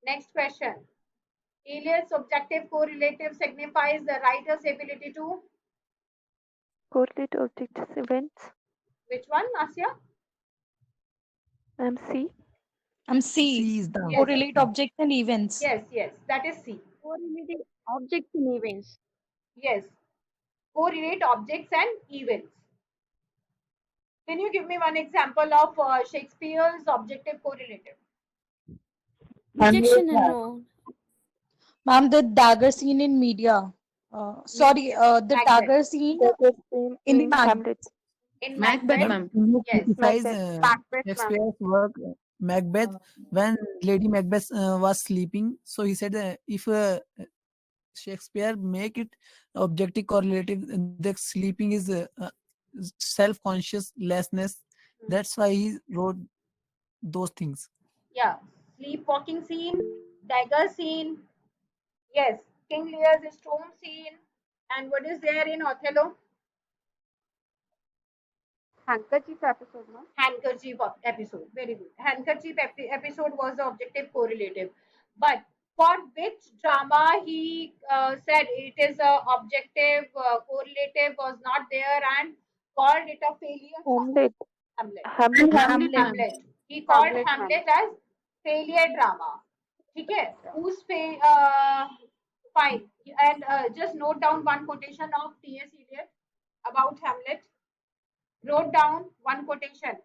Next question. Eliot's objective correlative signifies the writer's ability to. Correlate objects events. Which one, Asya? MC. C. C is the Yes. Correlate objects and events. Yes, that is C. Correlative objects and events. Yes, correlate objects and events. Can you give me one example of Shakespeare's objective correlative? Rejection and no. Ma'am, the dagger scene in media. The Macbeth. dagger scene in the Hamlet. In Macbeth, Macbeth. ma'am. Can you Yes. criticize Macbeth, Shakespeare's work Macbeth when Lady Macbeth was sleeping? So he said if Shakespeare make it objective correlative, the sleeping is self-consciousness. That's why he wrote those things. Yeah, sleepwalking scene, dagger scene. Yes, King Lear's storm scene. And what is there in Othello? handkerchief episode, no? Handkerchief episode. Very good. Handkerchief episode was the objective correlative. But for which drama he said it is a objective correlative was not there and called it a failure? Hamlet. Hamlet. Hamlet. He called Hamlet, Hamlet as failure drama. Okay. Who's fine. And just note down one quotation of T.S. Eliot about Hamlet. Wrote down one quotation.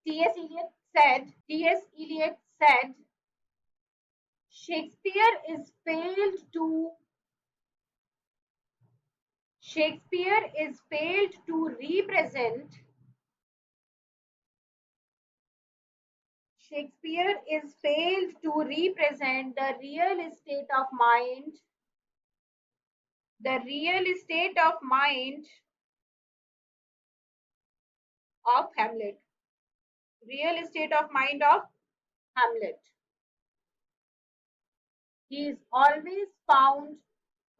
T.S. Eliot said, Shakespeare is failed to represent the real state of mind of Hamlet. Real state of mind of Hamlet. He is always found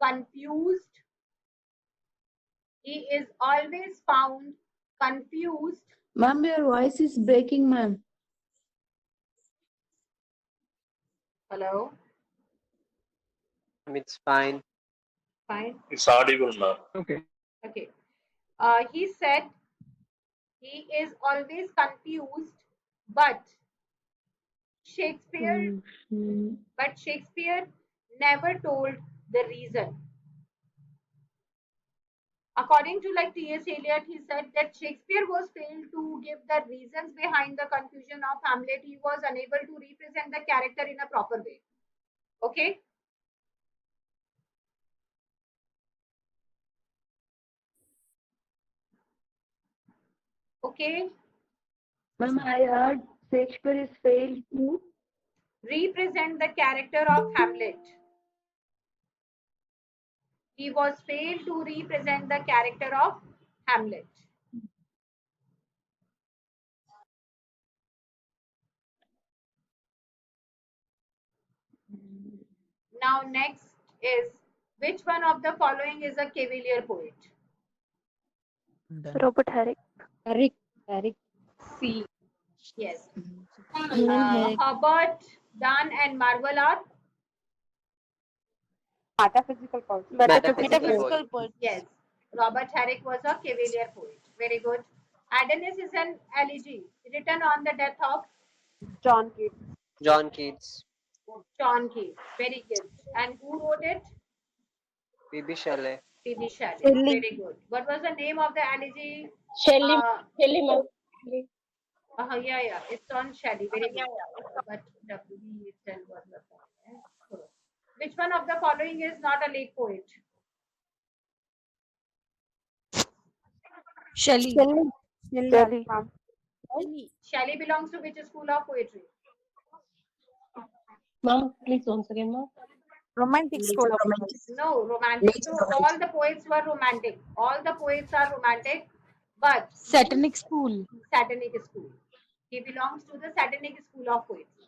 confused. Ma'am, your voice is breaking, ma'am. Hello? It's fine. Fine. It's audible now. Okay. Okay. He said he is always confused, but Shakespeare never told the reason. According to T.S. Eliot, he said that Shakespeare was failed to give the reasons behind the confusion of Hamlet. He was unable to represent the character in a proper way. Okay? Okay? Ma'am, I heard Shakespeare is failed to Represent the character of Hamlet. He was failed to represent the character of Hamlet. Now next is, which one of the following is a Cavalier poet? Robert Herrick. Eric. C. Yes. Herrick. Herbert, Donne and Marvel are? Metaphysical poet. Metaphysical poet. Yes. Robert Herrick was a Cavalier poet. Very good. Adonis is an elegy written on the death of John Keats. John Keats. John Keats. Very good. And who wrote it? P.B. Shelley. P.B. Shelley. Shelley. Very good. What was the name of the elegy? Shelley. Yeah. It's on Shelley. Very good. But W itself was the point. Which one of the following is not a lake poet? Shelley. Shelley. Shelley belongs to which school of poetry? Ma'am, please once again, ma'am. Romantic school of poetry. No, romantic. So all the poets were romantic. All the poets are romantic, but Satanic school. Satanic school. He belongs to the Satanic school of poetry.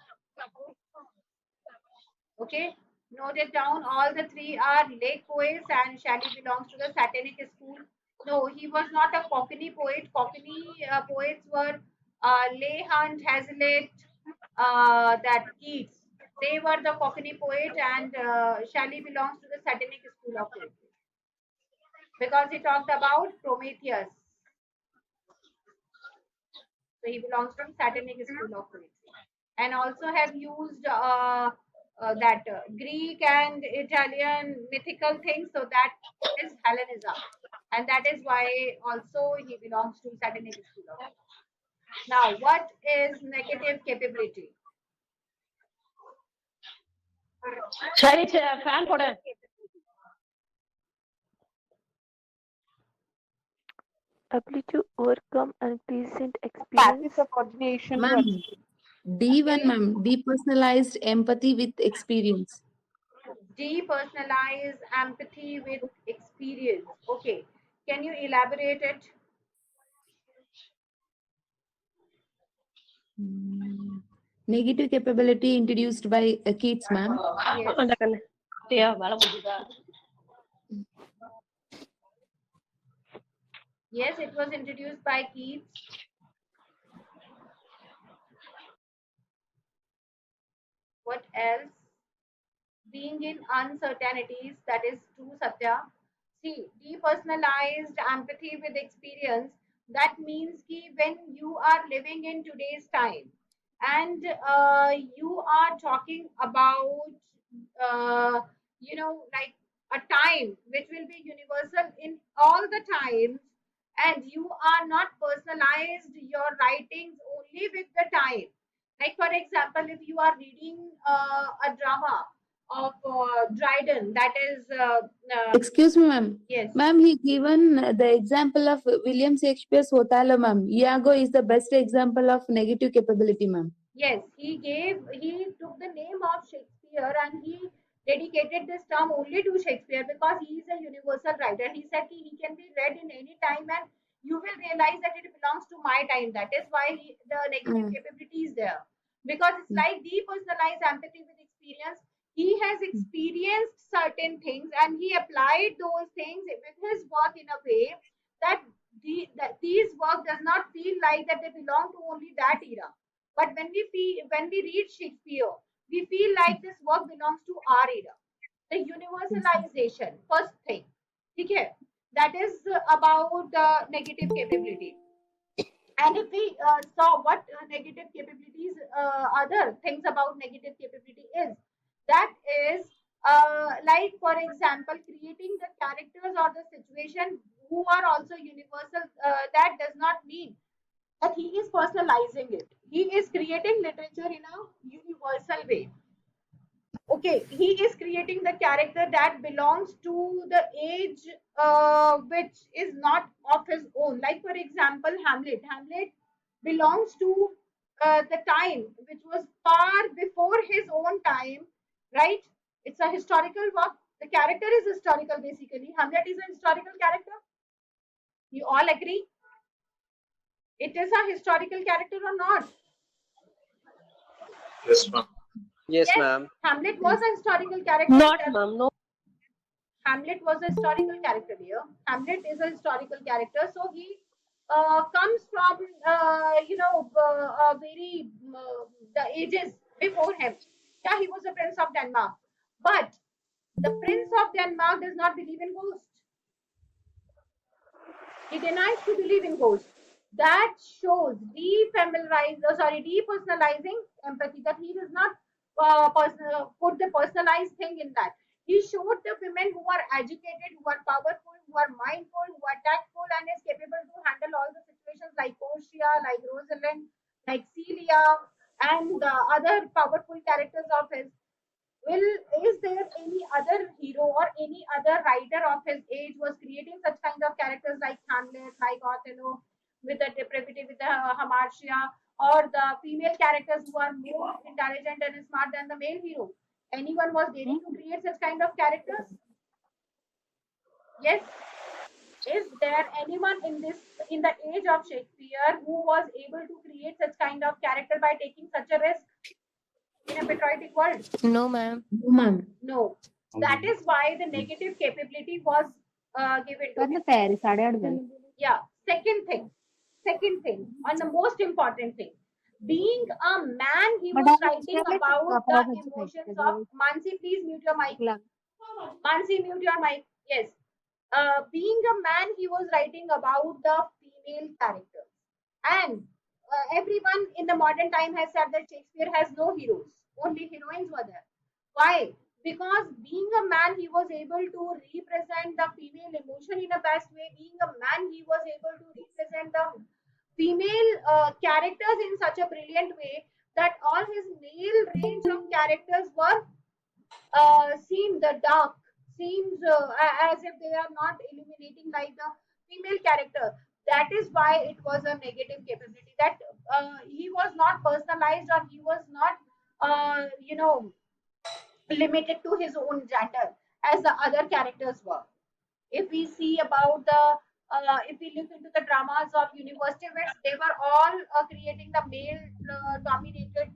Okay, note it down. All the three are lake poets, and Shelley belongs to the Satanic school. No, he was not a Cockney poet. Cockney poets were Leigh Hunt, Hazlitt, that Keats. They were the cockney poet, and Shelley belongs to the satanic school of poetry because he talked about Prometheus. So he belongs from satanic school of poetry, and also have used that Greek and Italian mythical things. So that is Hellenism, and that is why also he belongs to satanic school of poetry. Now, what is negative capability? சரி fan போட Ability to overcome unpleasant experience. Passive subordination to Ma'am, achieve. D1, ma'am, depersonalized empathy with experience. Depersonalize empathy with experience. Okay, can you elaborate it? Negative capability introduced by kids, ma'am. Yes. அந்த கண்ணு அப்படியா வேலை முடியுதா Yes, it was introduced by Keats. What else? Being in uncertainties, that is true, Satya. See, depersonalized empathy with experience, that means ki when you are living in today's time and you are talking about, like a time which will be universal in all the times, and you are not personalized your writings only with the time. Like, for example, if you are reading a drama of Dryden, that is, Excuse me, ma'am. yes, Ma'am, he given the example of William Shakespeare's Othello, ma'am. Iago is the best example of negative capability, ma'am. yes, he took the name of Shakespeare and he dedicated this term only to Shakespeare because he is a universal writer. He said he can be read in any time and you will realize that it belongs to my time. That is why the negative capability is there. Because it's like depersonalized empathy with experience. He has experienced certain things and he applied those things with his work in a way that that these work does not feel like that they belong to only that era. But when we read Shakespeare, we feel like this work belongs to our era. The universalization, first thing. Okay, that is about the negative capability. And if we saw what negative capabilities, other things about negative capability is, that is like, for example, creating the characters or the situation who are also universal. That does not mean that he is personalizing it. He is creating literature in a universal way. Okay, he is creating the character that belongs to the age which is not of his own. Like, for example, Hamlet. Hamlet belongs to the time which was far before his own time, right? It's a historical work. The character is historical, basically. Hamlet is a historical character. You all agree? It is a historical character or not? Yes, Yes, ma'am. Hamlet was a historical character. not ma'am no Hamlet was a historical character here. Hamlet is a historical character, so he comes from very the ages before him. Yeah, he was a prince of Denmark, but the prince of Denmark does not believe in ghosts. He denies to believe in ghosts. That shows depersonalizing empathy, that he does not put the personalized thing in that. He showed the women who are educated, who are powerful, who are mindful, who are tactful, and is capable to handle all the situations, like Portia, like Rosalind, like Celia, and the other powerful characters of his. Will Is there any other hero or any other writer of his age was creating such kind of characters like Hamlet, like Othello, with the depravity, with the hamartia, or the female characters who are more intelligent and smart than the male hero? Anyone was daring to create such kind of characters? Yes. Is there anyone in the age of Shakespeare who was able to create such kind of character by taking such a risk in a patriotic world? No, ma'am. No, ma'am. No. That is why the negative capability was given to him. तयारी 8:30 झाली. Yeah. Second thing, and the most important thing, Being a man, he was Madam, writing about the emotions of Mansi. Please mute your mic. Mansi, mute your mic. Yes. Being a man, he was writing about the female characters. And everyone in the modern time has said that Shakespeare has no heroes, only heroines were there. Why? Because being a man, he was able to represent the female emotion in a best way. Being a man, he was able to represent the female characters in such a brilliant way that all his male range of characters were seem the dark, seems as if they are not illuminating like the female character. That is why it was a negative capability, that he was not personalized, or he was not limited to his own gender as the other characters were. If we see about the if we look into the dramas of university wits, they were all creating the male dominated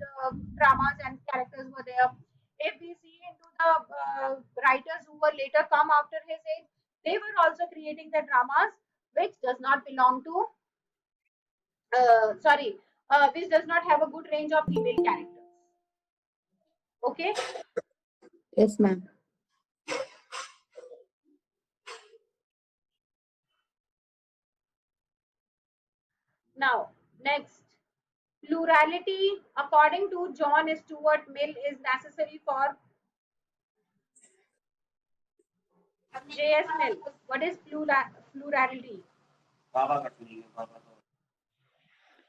dramas, and characters were there. If we see into the writers who were later come after his age, they were also creating the dramas which does not belong to sorry which does not have a good range of female characters. Okay. Yes, ma'am. Now, next, plurality, according to John Stuart Mill, is necessary for J.S. Mill. What is plurality? Success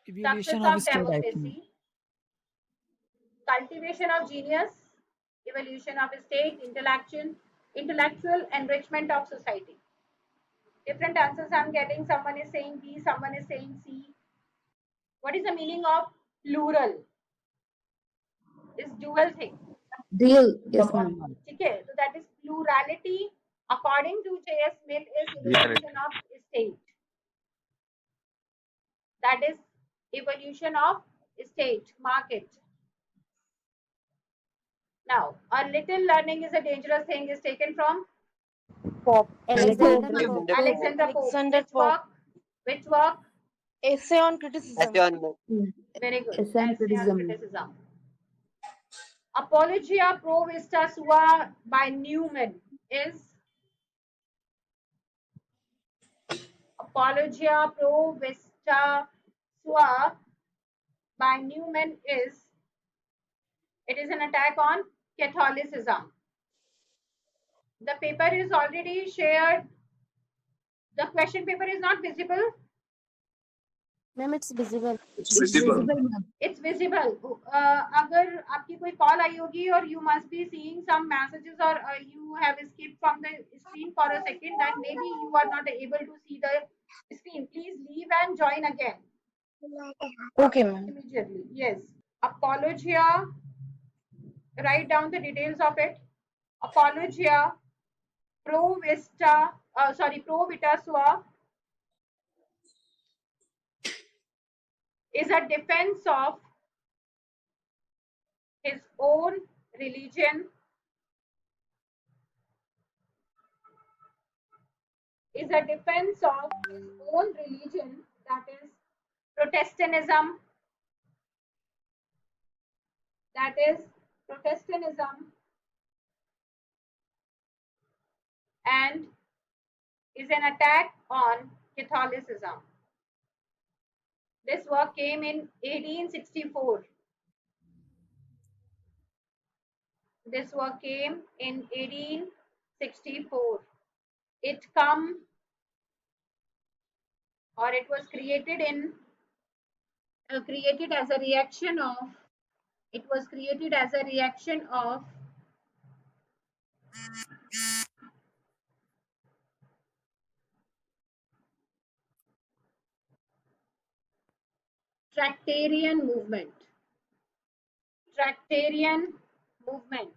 Evaluation of of state, I think. democracy, cultivation of genius, evolution of state, intellectual enrichment of society. Different answers I'm getting. Someone is saying B, someone is saying C. What is the meaning of plural? Is dual thing. Deal. Yes, ma'am. Okay, so that is plurality, according to J.S. Mill, is evolution of state. That is evolution of state. Mark it. Now, a little learning is a dangerous thing is taken from Pop. Alexander Alexander Pope. Pope. Alexander Pope. Alexander Which Pope. work? Which work? Essay on criticism. Essay on Very good. Essay on Essay on criticism. criticism. Apologia pro vista sua by Newman is Apologia pro vista sua by Newman is it is an attack on Catholicism. The paper is already shared. The question paper is not visible. Ma'am, it's visible. It's visible, ma'am. It's visible. अगर आपकी कोई call आई होगी और you must be seeing some messages, or you have escaped from the screen for a second, then maybe you are not able to see the screen. Please leave and join again Okay, ma'am. immediately. Yes. Apologia. Write down the details of it. Apologia pro vista. Pro vita sua is a defense of his own religion, is a defense of his own religion, that is Protestantism, that is Protestantism, and is an attack on Catholicism. This work came in 1864. This work came in 1864. It come or it was created in created as a reaction of it was created as a reaction of Tractarian movement. Tractarian movement.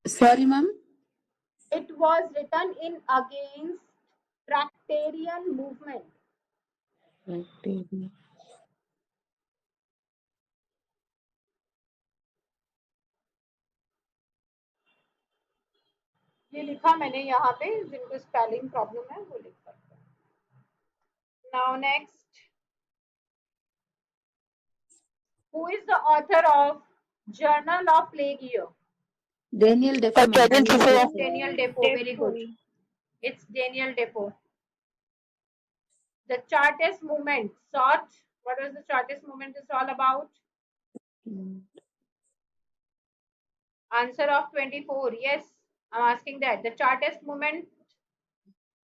Sorry, ma'am. It was written in against Tractarian movement. ये लिखा मैंने यहाँ पे, जिनको spelling problem है वो लिख सकते हैं. Now next, Who is the author of Journal of Plague Year? Daniel Defoe, ma'am. Daniel Defoe. Very good. It's Daniel Defoe. The Chartist movement. Sort. What was the Chartist movement is all about? Answer of 24. Yes, I'm asking that. The Chartist movement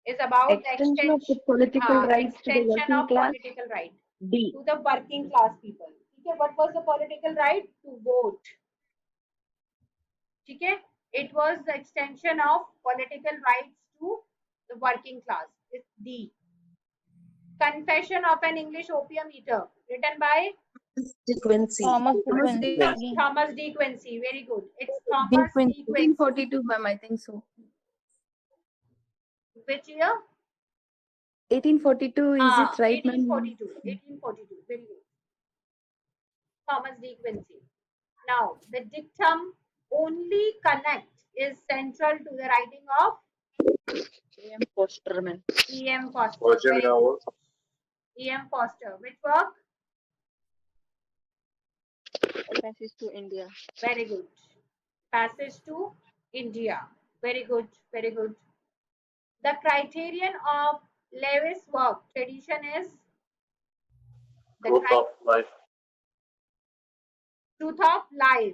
is about the Extension of the political rights to the extension working of class. political right D. to the working class people. Okay, what was the political right? To vote. Okay, it was the extension of political rights to the working class. It's D. Confession of an English opium eater, written by Thomas Thomas Quincy. Thomas D. Quincy. Very good. It's D. Thomas D. Quincy. 1842, ma'am. I think so. Which year? 1842, is it right, ma'am? 1842. 1842. Very good. Thomas D. Quincy. Now, the dictum only connect is central to the writing of A.M. Foster, ma'am. E.M. Foster. Very good. E.M. Foster. Which work? Passage to India. Very good. Passage to India. Very good. Very good. The criterion of Lewis' work tradition is the truth of life.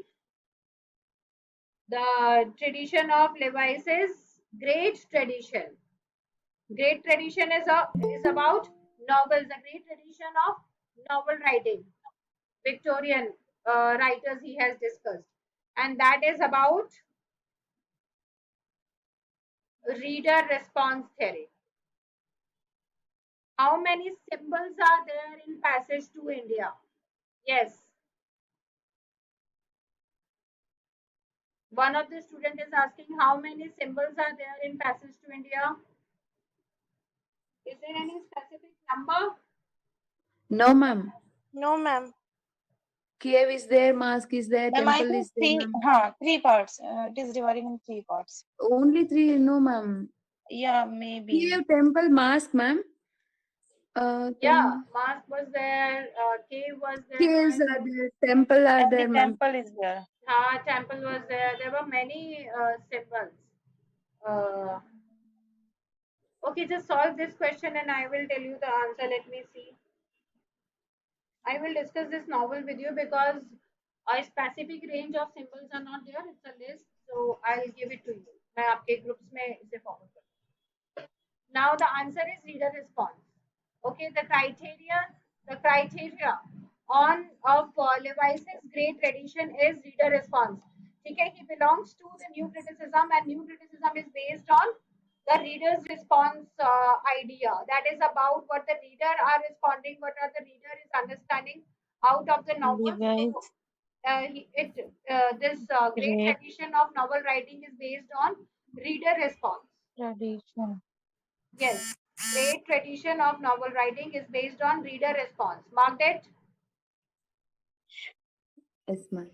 The tradition of Lewis is great tradition. Great tradition is about novels. The great tradition of novel writing. Victorian writers he has discussed, and that is about reader response theory. How many symbols are there in Passage to India? Yes. One of the students is asking how many symbols are there in Passage to India? Is there any specific number? No, ma'am. No, ma'am. Cave is there, mask is there, Ma'am, I temple think is there, three, ma'am. 3 parts. It is divided in 3 parts. Only 3, no, ma'am. Yeah, maybe. Cave, temple, mask, ma'am. Yeah, Then mask was there, cave was caves there, are there, temple are And the there, ma'am. temple is there. temple was there. There were many symbols. Uh, okay, just solve this question and I will tell you the answer. Let me see. I will discuss this novel with you because a specific range of symbols are not there. It's a list, so I'll give it to you. मैं आपके groups में इसे forward करूँगी. Now the answer is reader response. Okay, the criteria on of Lewis's great tradition is reader response. Okay, he belongs to the new criticism, and new criticism is based on the reader's response idea. That is about what the reader are responding, what are the reader is understanding out of the novel. So Levi's this great great tradition of novel writing is based on reader response. tradition. Yes, great tradition of novel writing is based on reader response. Marked it. yes, ma'am.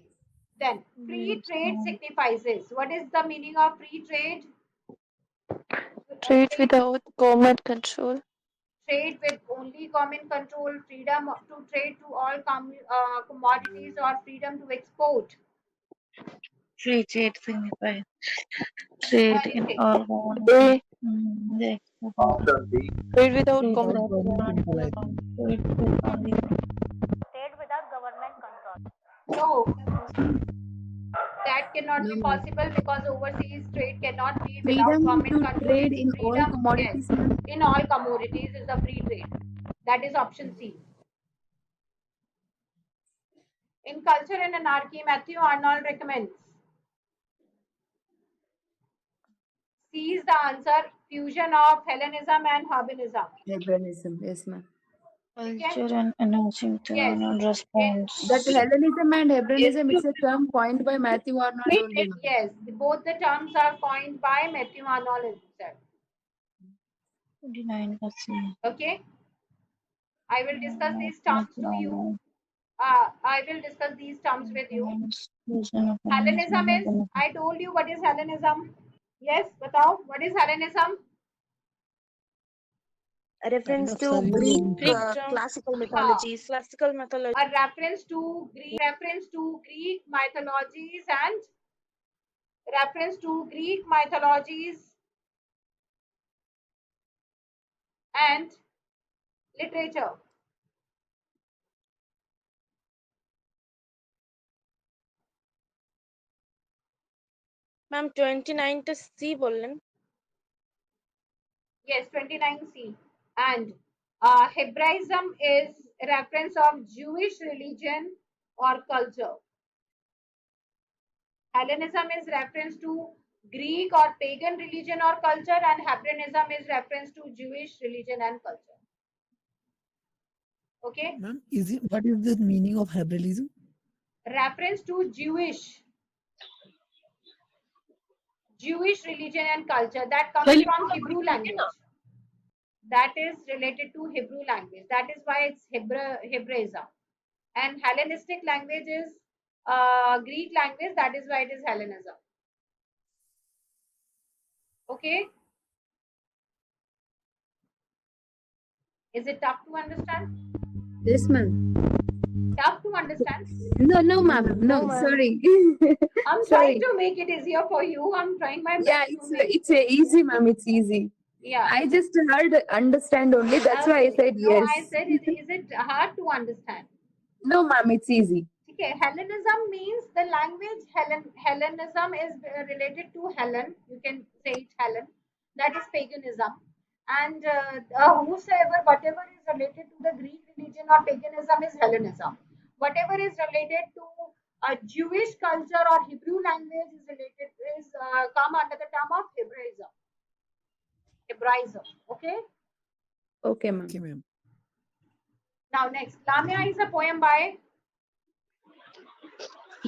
Then free trade signifies. What is the meaning of free trade? Trade without government control. Trade with only common control, freedom to trade to all commodities, or freedom to export. Free trade signifies trade in Anything. all government. A. The Trade without free government. trade Government control, I control. think. Trade with only Trade without government control. No, that cannot No, be ma'am. possible because overseas trade cannot be without Freedom government to control. trade It's in all freedom, yes, commodities, ma'am. in all commodities is a free trade. That is option C. In Culture and Anarchy, Matthew Arnold recommends C is the answer, fusion of Hellenism and Hellenism. Hebraism, yes, ma'am. Okay? culture and announcing Yes. turn on That response. Hellenism and Hebraism, it's a term coined by Matthew Arnold only, ma'am. Yes, both the terms are coined by Matthew Arnold himself. 29%. Okay? I will discuss these terms to you. I will discuss these terms with you. Hellenism is, I told you what is Hellenism. Yes, batao, what is Hellenism? A Kind reference of to surreal Greek movie. Greek drama. classical Ha, mythologies. a reference to Greek mythologies and and literature. Ma'am 29 টা C বললেন Yes, 29C. And Hebraism is a reference of Jewish religion or culture. Hellenism is reference to Greek or pagan religion or culture, and Hebraism is reference to Jewish religion and culture. Okay, Ma'am, is it what is the meaning of Hebraism? reference to Jewish religion and culture that comes from Hebrew language. That is related to Hebrew language. That is why it's Hebraism. And Hellenistic language is Greek language. That is why it is Hellenism. Okay, is it tough to understand? Yes, ma'am. Tough to understand? No, no, ma'am. No, No, ma'am. sorry. I'm trying Sorry. to make it easier for you. I'm trying my Yeah, best to it's make it's a easy, ma'am. It's easy. yeah. I just heard understand only. That's why I Okay. said No, I yes. said it. Is it hard to understand? No, ma'am. It's easy. Okay, Hellenism means the language Hellenism is related to Helen. You can say it Helen. That is paganism. And whosoever, whatever is related to the Greek religion or paganism is Hellenism. Whatever is related to Jewish culture or Hebrew language is related is come under the term of Hebraism. Hebraism. Okay. Okay, Okay, ma'am. ma'am. Now next, Lamia is a poem by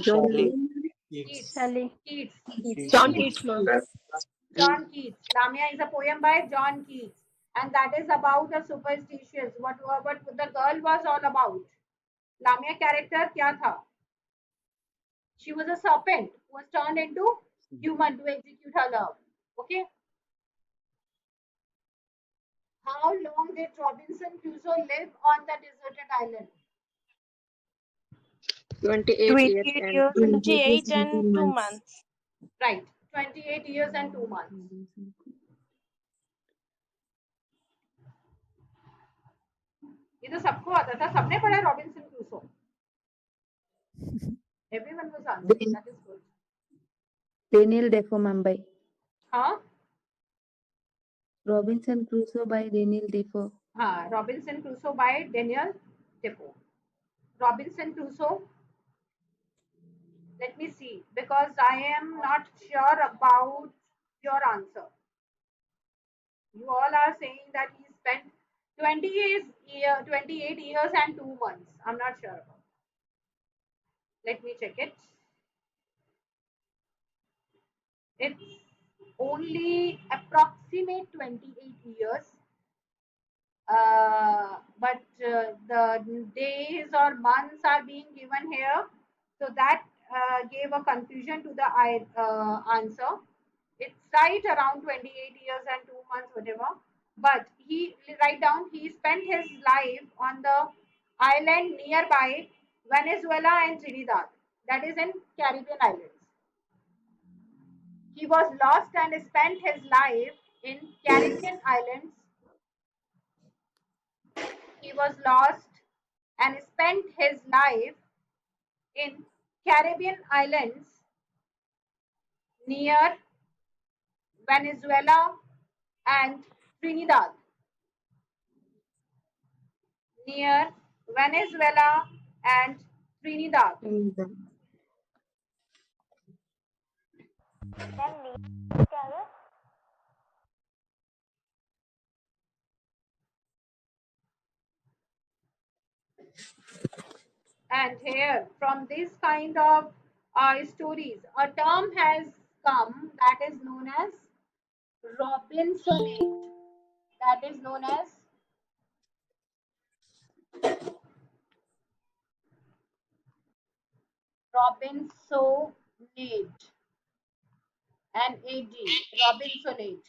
Shelley. Keats. Sally. Keats. John Keats. Keats, ma'am. John Keats. Lamia is a poem by John Keats, and that is about a superstitious. What the girl was all about. Lamia character क्या था? She was a serpent who was turned into human to execute her love. Okay. How long did Robinson Crusoe live on the deserted island? 28 years 28 and years and 28 and 2 months. months Right. 28 years and 2 months. ये तो सबको आता था सबने पढ़ा Robinson Crusoe everyone was answering that is good Daniel Defoe, Mumbai. हाँ Robinson Crusoe by Daniel Defoe. हाँ Robinson Crusoe by Daniel Defoe Robinson Crusoe let me see because I am not sure about your answer you all are saying that he spent 28 years and 2 months I'm not sure about let me check it it's only approximate 28 years but the days or months are being given here so that gave a confusion to the answer it's right around 28 years and 2 months whatever but he write down he spent his life on the island nearby Venezuela and Trinidad that is in Caribbean islands he was lost and spent his life in Caribbean islands he was lost and spent his life in Caribbean islands near Venezuela and Trinidad. Near Venezuela and Trinidad. And here, from this kind of stories, a term has come that is known as Robinsonade. That is known as Robinsonade. N-A-D. Robinsonade.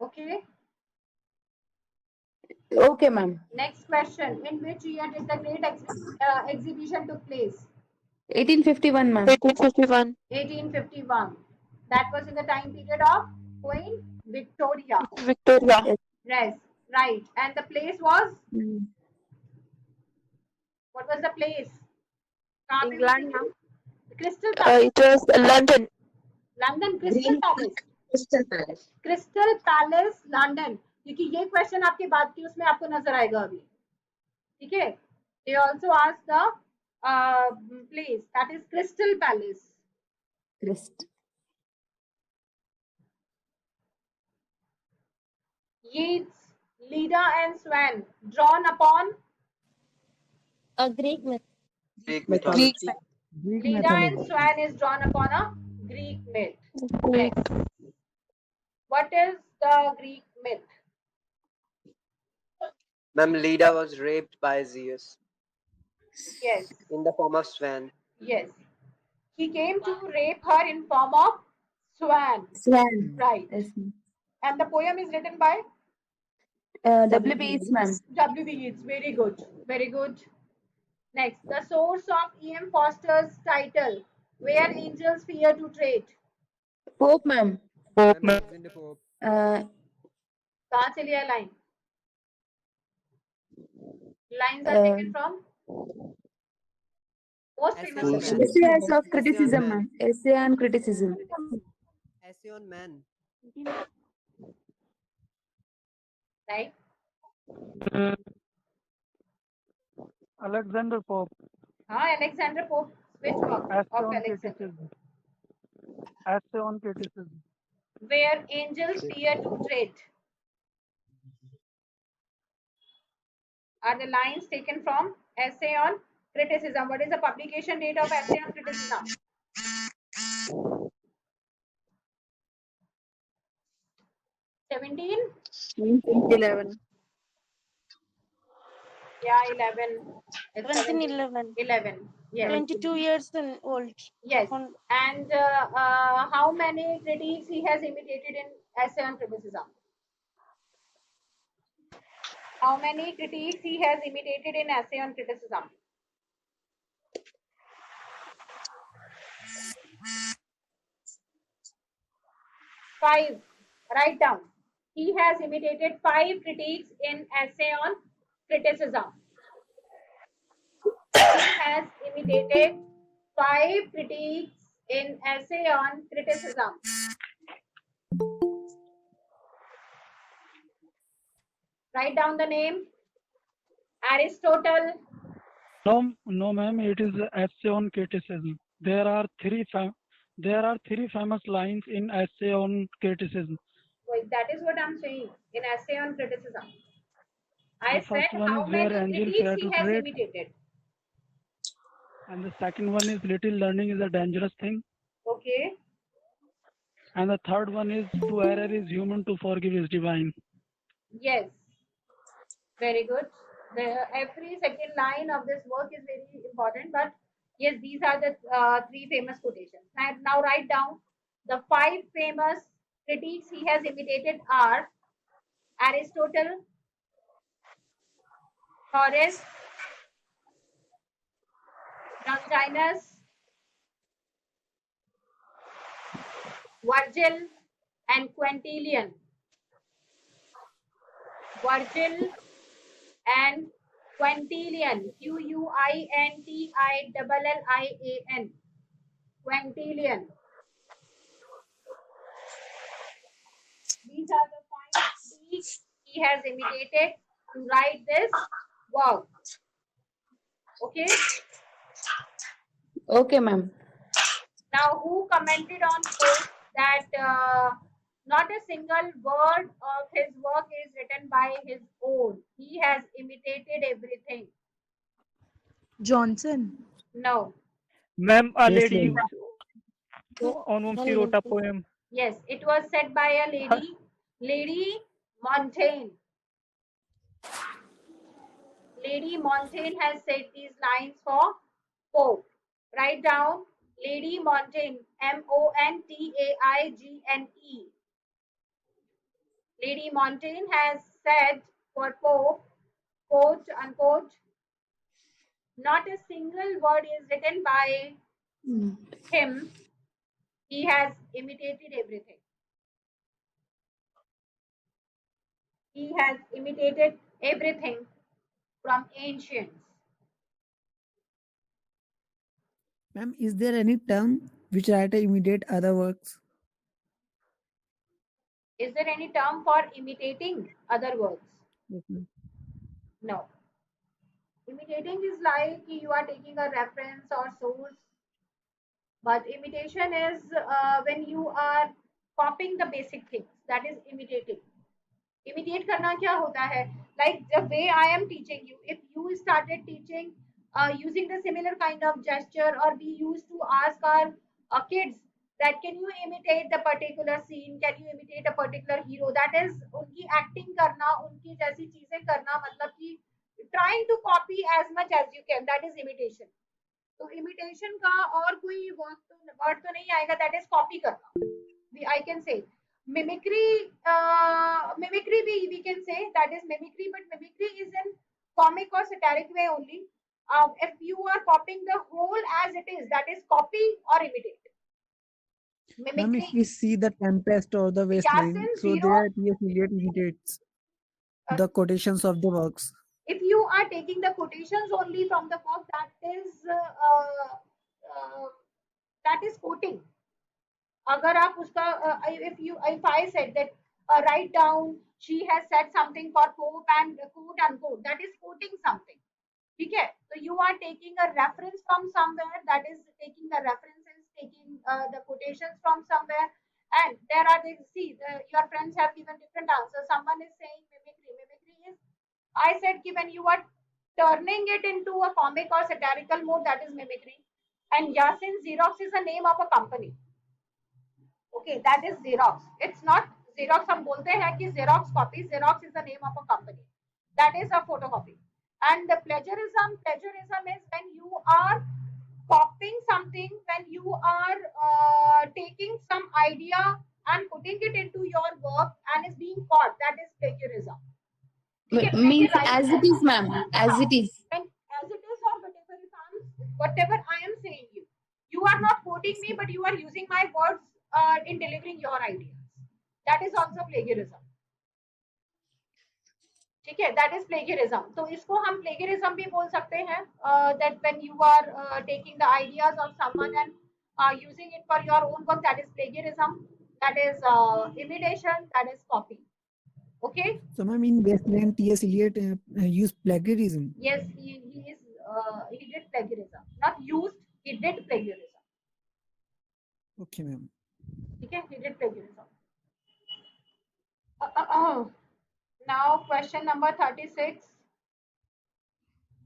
Okay. Okay, ma'am. Next question. In which year did the Great Exhibition took place? 1851, ma'am. 1851. 1851. That was in the time period of Queen Victoria. Victoria. Yes. Yes, right. And the place was, Mm. what was the place? कहाँ पे हुई England, थी? ma'am. Crystal Palace. It was London. London crystal Green palace. Crystal Palace. Crystal palace London, क्योंकि ये question आपके बाद की उसमें आपको नजर आएगा अभी. ठीक है. They also asked the place, that is Crystal Palace. Crystal. Yeats, Leda and Swan, drawn upon A Greek myth. Greek Greek. mythology. Greek Leda and mythology. Swan is drawn upon a Greek myth. Greek. Next, what is the Greek myth? Ma'am, Leda was raped by Zeus Yes, in the form of Swan. yes. He came to rape her in form of swan. Swan. Right. Yes, ma'am. And the poem is written by W.B. Yeats, ma'am. W.B. Yeats. Very good. Very good. Next, the source of E.M. Foster's title, Where Angels Fear to Tread. Pope, ma'am. Ma'am, Alexander Pope. कहाँ से लिया line? Lines are Uh, taken from most Essay famous on poem. man. Essays of Essay on criticism, man. ma'am. Essay on criticism. Essay on man. Right? Alexander Pope. Alexander Pope. Which work Essay of on Alexander? criticism. Essay on criticism. Where angels fear to tread. Are the lines taken from Essay on Criticism? What is the publication date of Essay on Criticism? 17? 11. Yeah, 11. It's 1711. 11. Yes. 22 years old. Yes. On And how many critiques he has imitated in Essay on Criticism? How many critiques he has imitated in Essay on Criticism? 5. Write down. He has imitated 5 critiques in Essay on Criticism. He has imitated 5 critiques in Essay on Criticism. Write down the name. Aristotle. No, ma'am. It is essay on criticism. There are three famous lines in essay on criticism. Wait, that is what I'm saying in Essay on Criticism. I The said first one how is where many angel critiques fear he to has tread, imitated. and the second one is little learning is a dangerous thing, Okay. and the third one is to error is human, to forgive is divine. Yes. Very good. Every second line of this work is very important, but yes, these are the 3 famous quotations. Now write down the 5 famous critiques he has imitated are Aristotle, Horace, Longinus, Virgil, and Quintilian. Virgil and Quintilian. Quintilian. Quintilian. These are the 5 critiques he has imitated to write this work. Okay. Okay, ma'am. Now, who commented on this that not a single word of his work is written by his own? He has imitated everything. Johnson. No. Ma'am, a Yes, lady lady. on whom she Tell wrote him, a please. poem. Yes, it was said by a lady, Lady Montaigne. Lady Montaigne has said these lines for Pope. Write down Lady Montaigne, Montaigne. Lady Montaigne has said for Pope, quote unquote, not a single word is written by Mm. him. He has imitated everything. He has imitated everything from ancients. Ma'am, is there any term which writer imitate other works? Is there any term for imitating other works? Yes, ma'am. No. Imitating is like you are taking a reference or source, but imitation is when you are copying the basic things. That is imitating. Imitate करना क्या होता है? Like the way I am teaching you, if you started teaching using the similar kind of gesture, or we used to ask our kids that can you imitate the particular scene, can you imitate a particular hero, that is उनकी acting करना, उनकी जैसी चीजें करना, मतलब कि trying to copy as much as you can, that is imitation. तो imitation का और कोई word तो नहीं आएगा, that is copy करना. I can say mimicry. Mimicry we can say that is mimicry, but mimicry is in comic or satiric way only. If you are copying the whole as it is, that is copy or imitate. Ma'am, if Mimicry. we see the Tempest or the Wasteland, Yasin so zero. there T.S. Eliot imitates Uh, the quotations of the works. if you are taking the quotations only from the book, uh, that is quoting. अगर आप उसका if I said that write down she has said something for Pope and quote unquote, that is quoting something. ठीक है, so you are taking a reference from somewhere, that is taking the references, taking the quotations from somewhere, and there are your friends have given different answers. Someone is saying mimicry is, I said कि when you are turning it into a comic or satirical mode, that is mimicry. And Yasin Xerox is the name of a company. Okay, that is Xerox. It's not Xerox. हम बोलते हैं कि Xerox copy. Xerox is the name of a company. That is a photocopy. And the plagiarism is when you are copying something, when you are taking some idea and putting it into your work and is being caught. That is plagiarism. ठीक है, Means as it is, plagiarizing. ma'am. As it is. And as it is or whatever I am saying you are not quoting me, but you are using my words in delivering your ideas. That is also plagiarism. ठीक है, that is plagiarism. तो इसको हम plagiarism भी बोल सकते हैं, that when you are taking the ideas of someone and using it for your own work, that is plagiarism. That is imitation. That is copy. Okay. So, ma'am, in Wasteland, T.S. Eliot used plagiarism. Yes, he did plagiarism. Not used, he did plagiarism. Okay, ma'am. ठीक है, he did plagiarism. Now question number 36.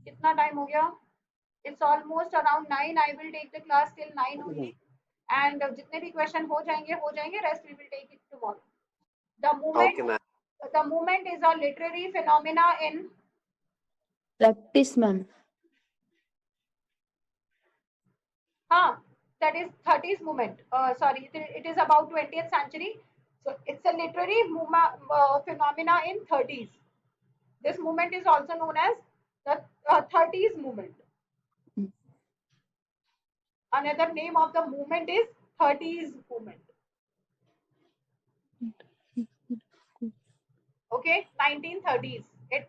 कितना time हो गया? It's almost around 9. I will take the class till 9 only. And जितने भी question हो जाएंगे, rest we will take it tomorrow. Okay, ma'am. The movement is a literary phenomena in Practice, ma'am. that is 30s movement. Sorry, it is about 20th century. So it's a literary phenomena in 30s. This movement is also known as the 30s movement. Another name of the movement is 30s movement. Okay, 1930s. It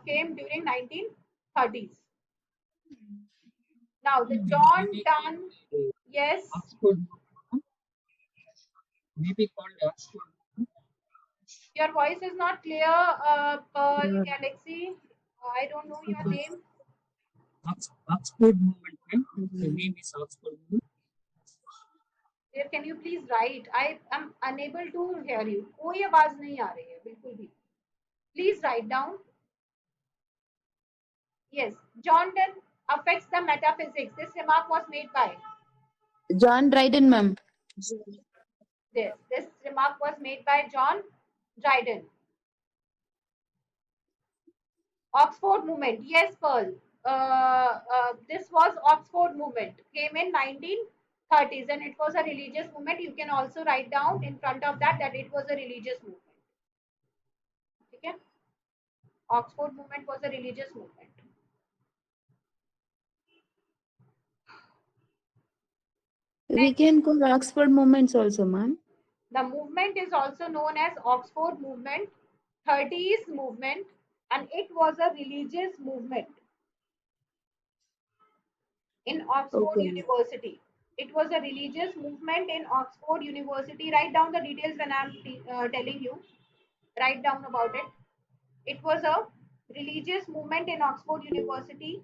came during 1930s. Now the John Donne, yes. Maybe called Your voice is not clear, Alexi. I don't know your name. Oxford movement, ma'am. The name is Oxford movement. There, can you please write? I am unable to hear you. कोई आवाज नहीं आ रही है बिल्कुल भी. Please write down. Yes, John Donne affects the metaphysics. This remark was made by. John Dryden, ma'am. This remark was made by John Dryden. Oxford movement. Yes, Pearl. This was Oxford movement. Came in 1930s and it was a religious movement. You can also write down in front of that it was a religious movement. Oxford movement was a religious movement. We can call Oxford movements also, ma'am. The movement is also known as Oxford movement, 30s movement, and it was a religious movement in Oxford Okay. University. It was a religious movement in Oxford University. Write down the details when I'm telling you. Write down about it. It was a religious movement in Oxford University.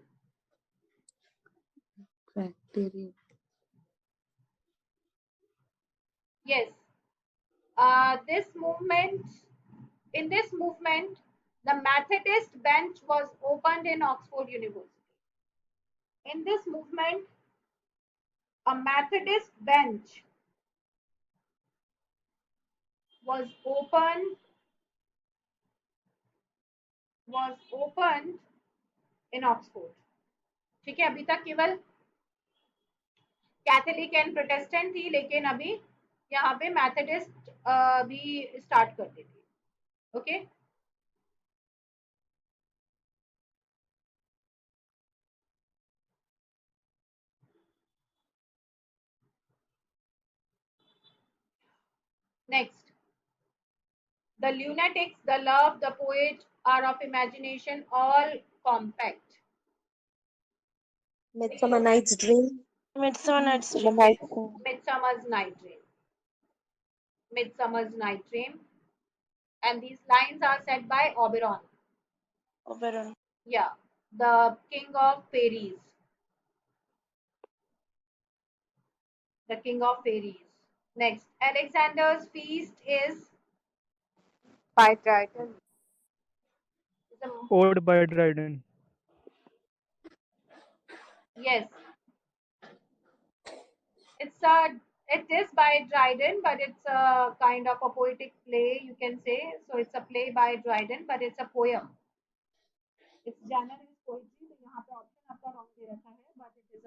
Criteria. Yes. This movement, in this movement, the Methodist bench was opened in Oxford University. In this movement, a Methodist bench was opened in Oxford. ठीक है, अभी तक केवल Catholic and Protestant थी, लेकिन अभी यहाँ पे मैथोडिस्ट भी स्टार्ट कर दी थी. Okay. Next, the lunatics, the love, the poet are of imagination, all compact. Midsummer Night's Dream. Midsummer Night's Dream. Midsummer's Night Dream. Midsummer's Night Dream. And these lines are said by Oberon. Oberon. Yeah, the king of fairies. The king of fairies. Next, Alexander's feast is By Dryden. a, Ode by Dryden. yes, it is by Dryden, but it's a kind of a poetic play, you can say. So it's a play by Dryden, but it's a poem. Its genre is poetry. तो यहाँ पे option आपका wrong दे रखा है, but it is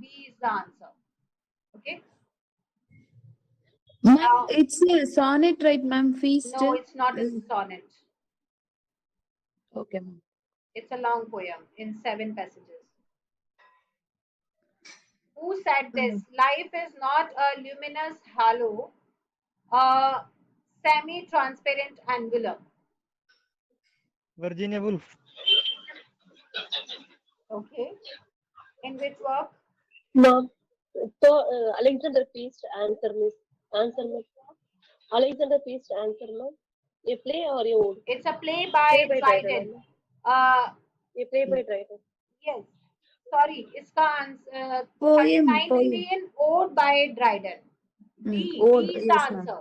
B is the answer. Okay. Ma'am, Now, it's a sonnet, right, ma'am? Feast. no, it's not a sonnet. Okay, ma'am. It's a long poem in 7 passages. Who said this? Life is not a luminous halo, a semi-transparent envelope. Virginia Woolf. Okay. In which work? Ma'am, so Alexander Feast answer me. Alexander Feast answer ma'am. A play or a ode? It's a play by Play by Dryden. Dryden. Uh, A play by Dryden. yes. Sorry, इसका answer Poem. 39 will be an ode by Dryden. D Ode, is the yes, ma'am. answer.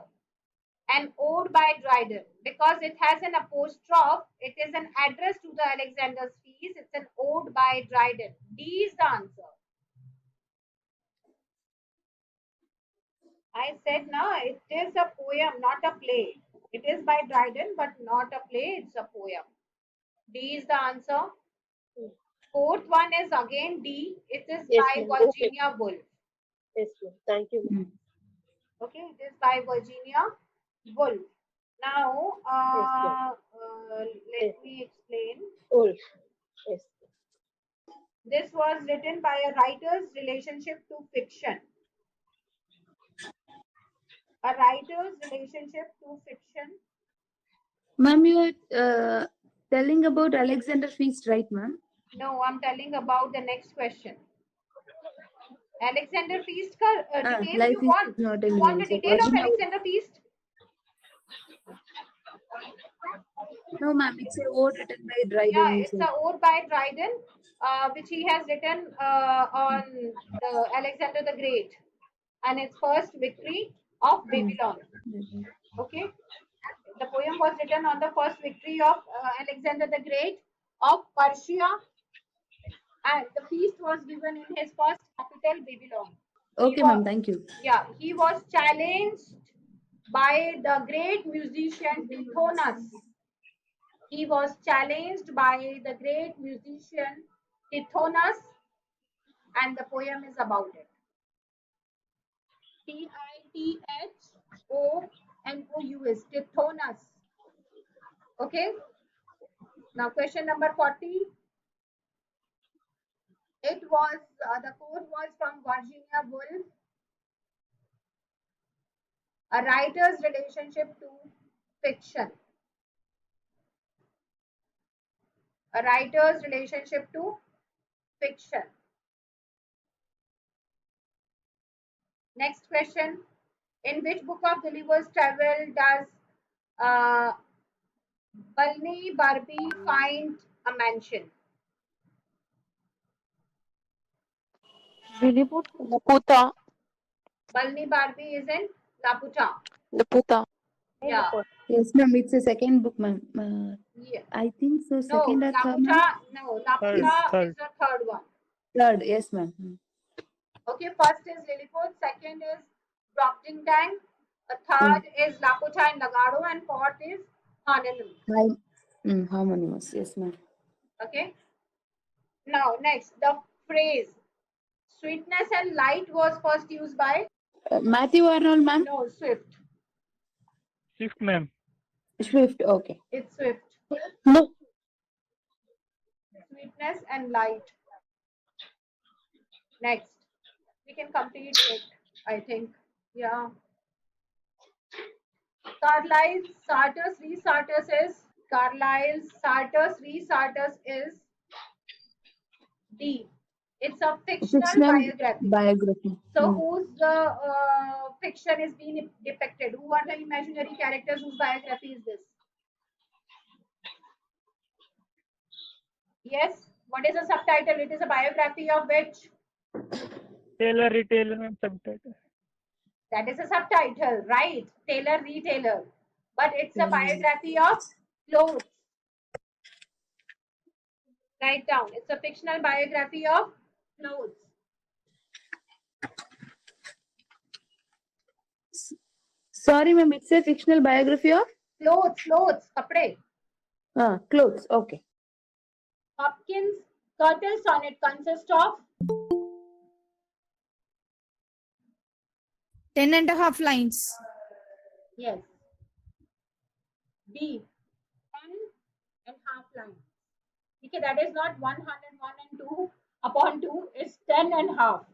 An ode by Dryden, because it has an apostrophe. It is an address to the Alexander's feast. It's an ode by Dryden. D is the answer. I said no, it is a poem, not a play. It is by Dryden, but not a play. It's a poem. D is the answer. Fourth one is again D. It is Yes, by ma'am. Okay. Virginia Woolf. Yes, ma'am. Thank you, ma'am. Okay, it is by Virginia Woolf. Now, let Yes. me explain. Wolf. Yes. This was written by a writer's relationship to fiction. A writer's relationship to fiction. Ma'am, you are telling about Alexander Feast, right, ma'am? No, I'm telling about the next question. Alexander Feast ka detail Life you is want? not a You want the luminous. detail of Virginia Woolf. Alexander Feast? No, ma'am, it's a ode written by Dryden. Yeah, you it's said. a ode by Dryden, which he has written on the Alexander the Great and its first victory of Babylon. Okay, the poem was written on the first victory of Alexander the Great of Persia, and the feast was given in his first capital, Babylon. Okay, ma'am, thank you. Yeah, he was challenged by the great musician Tithonus. He was challenged by the great musician Tithonus, and the poem is about it. Tithonous. Tithonus. Okay. Now, question number 40. It was the quote was from Virginia Woolf. A writer's relationship to fiction. A writer's relationship to fiction. Next question. In which book of Gulliver's Travel does uh, Balny Barbie find a mansion? Laputa. Balny Barbie is in Laputa. Laputa. Yeah. Yes, ma'am. It's a second book, ma'am. Yeah. I think so. No, Second or third, ma'am? Laputa. No, Third, Laputa third. is the third one. Third. Yes, ma'am. Okay, first is Lilliput, second is Brockdingdang, third is Laputa and Lagado, and fourth is Honolulu. Harmonious. Yes, ma'am. Okay. Now, next, the phrase sweetness and light was first used by Matthew Arnold, ma'am. no Swift. Sixth, ma'am. Swift. Okay. It's Swift. No. Sweetness and light. Next, we can complete it. I think. Yeah. Carlyle's Sartor's Resartus is Carlyle's Sartor's Resartus is D. It's a fictional biography. Biography. So whose fiction is being depicted? Who are the imaginary characters whose biography is this? Yes. What is the subtitle? It is a biography of which? Taylor, retailer, ma'am. Subtitle. That is a subtitle, right? Tailor, retailer. But it's a biography of clothes. Write down. It's a fictional biography of clothes. Sorry, ma'am. It's a fictional biography of Clothes, kapde. clothes. Okay. Hopkins' Curtis sonnet consists of 10.5 lines. yes. D 10.5 lines. Okay, that is not 101 and 2 upon 2, it's 10.5.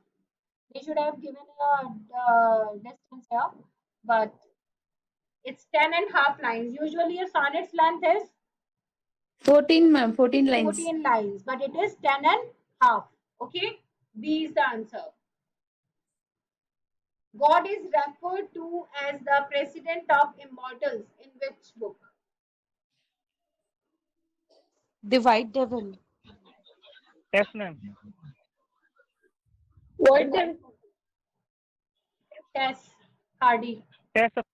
They should have given a distance here, but it's 10.5 lines. Usually a sonnet's length is 14, ma'am. 14 lines. 14 lines, but it is 10.5. Okay, B is the answer. God is referred to as the president of immortals in which book? The White Devil. Yes, ma'am. What the Tess Hardy. Yes, of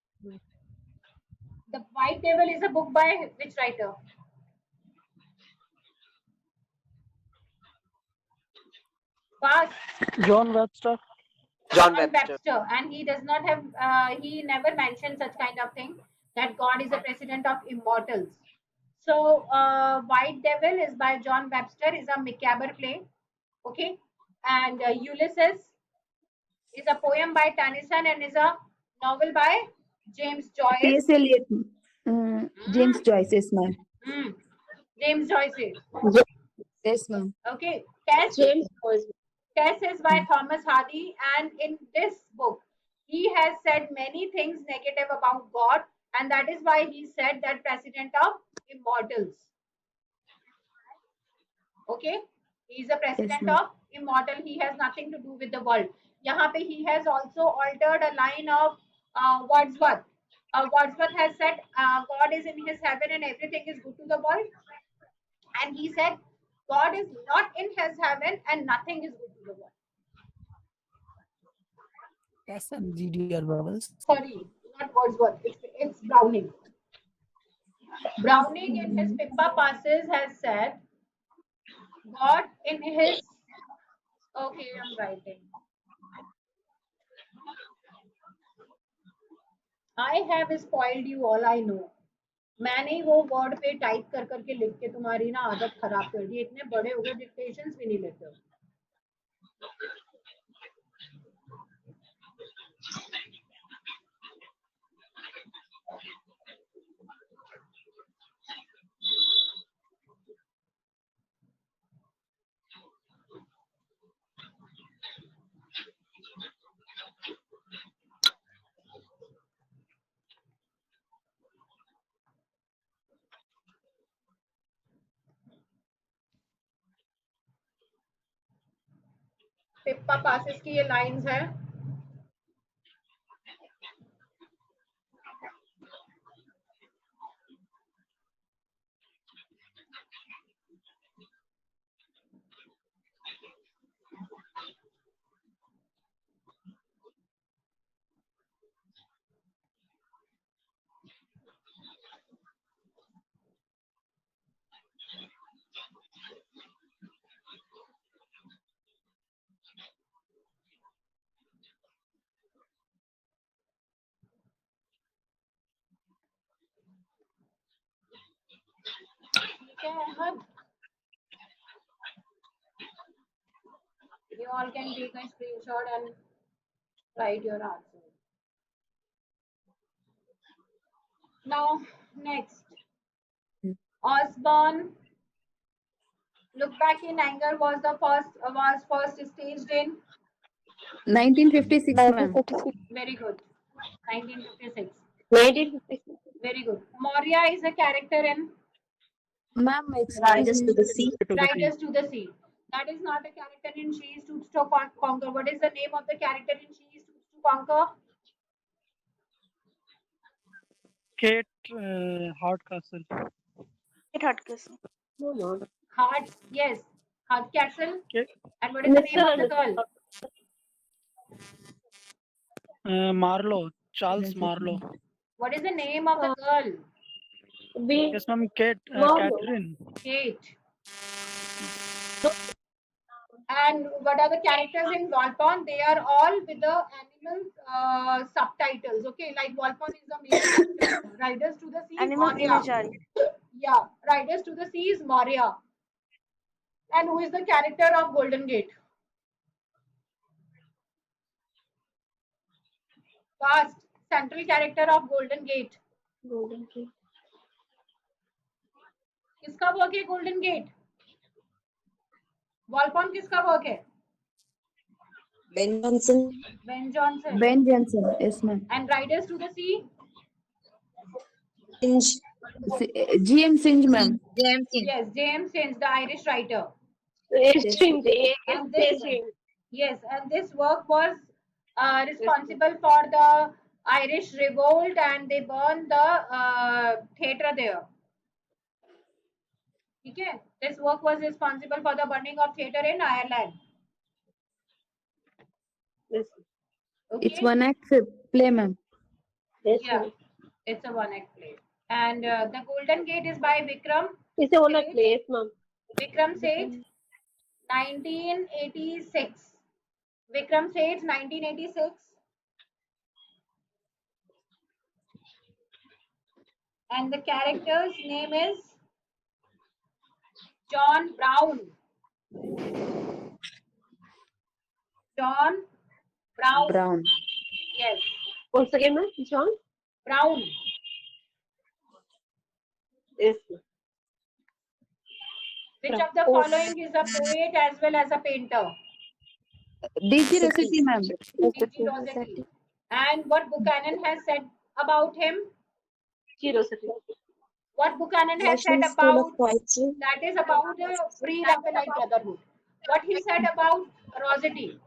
The White Devil is a book by which writer? Fast. John Webster. John John Webster. Webster, and he does not have, he never mentioned such kind of thing that God is the president of immortals. So, White Devil is by John Webster, is a macabre play, okay, and Ulysses is a poem by Tennyson and is a novel by James Joyce. T.S. Eliot. James Joyce. Yes, ma'am. James Joyce. Yes, ma'am. Okay, Tess. James Joyce? Tess is by Thomas Hardy, and in this book, he has said many things negative about God, and that is why he said that president of immortals. Okay, he is a president ma'am. of immortal. He has nothing to do with the world. यहाँ पे he has also altered a line of Wordsworth. Wordsworth has said God is in his heaven and everything is good to the world, and he said God is not in his heaven and nothing is good to the world. S and GDR bubbles. Sorry, not Wordsworth. It's Browning. Browning in his Pippa Passes has said God in his. Okay, I'm writing. I have spoiled you all I know. मैंने ही वो word पे type कर करके लिख के तुम्हारी ना आदत खराब कर दी. इतने बड़े हो गए डिक्टेशंस भी नहीं लेते हो. पिप्पा पासिस की ये लाइंस है. ठीक है Ahmad. You all can take a screenshot and write your answer. Now, next. Osborne, Look Back in Anger was first staged in 1956, ma'am. 1956. very good 1956. 1956. Very good. Moria is a character in Ma'am, Riders to the sea. Riders to the Sea. That is not a character in She Is Stoops to Conquer. What is the name of the character in She Is Stoops to Conquer? Kate Hardcastle. No, no. Hard, yes, Hardcastle. Kate, And what is the name of the Mr. girl? Marlowe. Charles Marlowe. What is the name of the girl? B. Yes, ma'am. Kate. Marlowe. Catherine. Kate. And what are the characters in Walpon? They are all with the animal subtitles. Okay, like Walpon is the main character. Riders to the Sea, Moria. Yeah, Riders to the Sea is Moria. And who is the character of Golden Gate? Fast. Central character of Golden Gate. Golden Key. किसका work है golden gate? वॉलपॉन किसका work है? Ben Johnson. Ben Jonson. Ben Johnson, yes, ma'am. And Riders to the Sea? Finch. G.M. Singe, ma'am. James. Yes, James Singe, the Irish writer. String. And this, yes, and this work was responsible for the Irish revolt, and they burned the theatre there. Okay, this work was responsible for the burning of theatre in Ireland. Yes. Okay, It's one act play, ma'am. Yes. yeah, it's a one act play. And the Golden Gate is by Vikram. It's a one Seth. place, ma'am. Vikram Seth, 1986. Vikram Seth, 1986. And the character's name is John Brown. John Brown. Brown. Yes, Once again, ma'am. John. Brown. Yes. Ma'am. Which of the following is a poet as well as a painter? D.G. Rossetti, ma'am. D.G. Rossetti. And what Buchanan has said about him? Zero city. What Buchanan has said National School about of Poetry. that is about the pre-Raphaelite Brotherhood. What he said about Rossetti?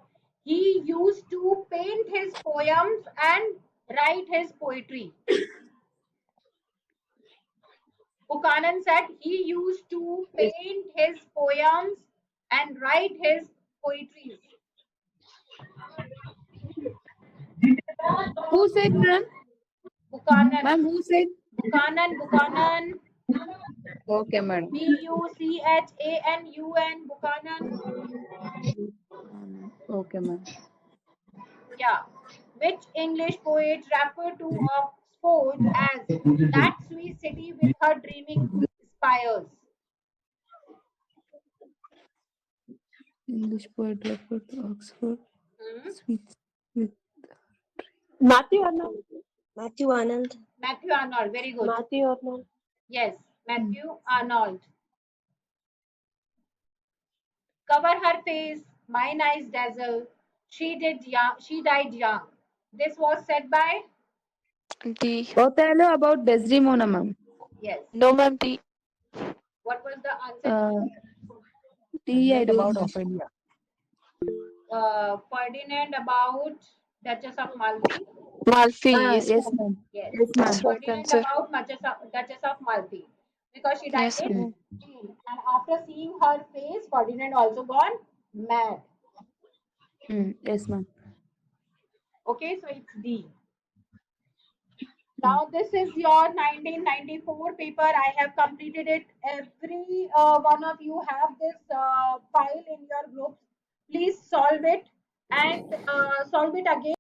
He used to paint his poems and write his poetry. Buchanan said he used to paint his poems and write his poetries. Who said, ma'am? Buchanan. Ma'am, who said? Buchanan. Okay, madam. Buchanan. Buchanan. Okay, ma'am. Yeah. Which English poet referred to Oxford as that sweet city with her dreaming spires? English poet referred to Oxford. Sweet. Matthew Arnold. Matthew Arnold. Matthew Arnold. Very good. Matthew Arnold. Yes, Matthew Arnold. Cover her face, mine eyes dazzle. She died young. This was said by D. Othello about Desdemona, ma'am. yes. No, ma'am. D. What was the answer? D, I don't About know. Ophelia. Ferdinand about Duchess of Malfi. Malfi, Ah, yes, yes, ma'am. ma'am. Yes, Yes, ma'am. That's right Ferdinand answer. about Duchess of Malfi because she died Yes, in Hmm. ma'am. jail. And after seeing her face, Ferdinand also gone mad. Yes, ma'am. Okay, so it's D. Hmm. Now this is your 1994 paper. I have completed it. Every one of you have this file in your groups. Please solve it and solve it again.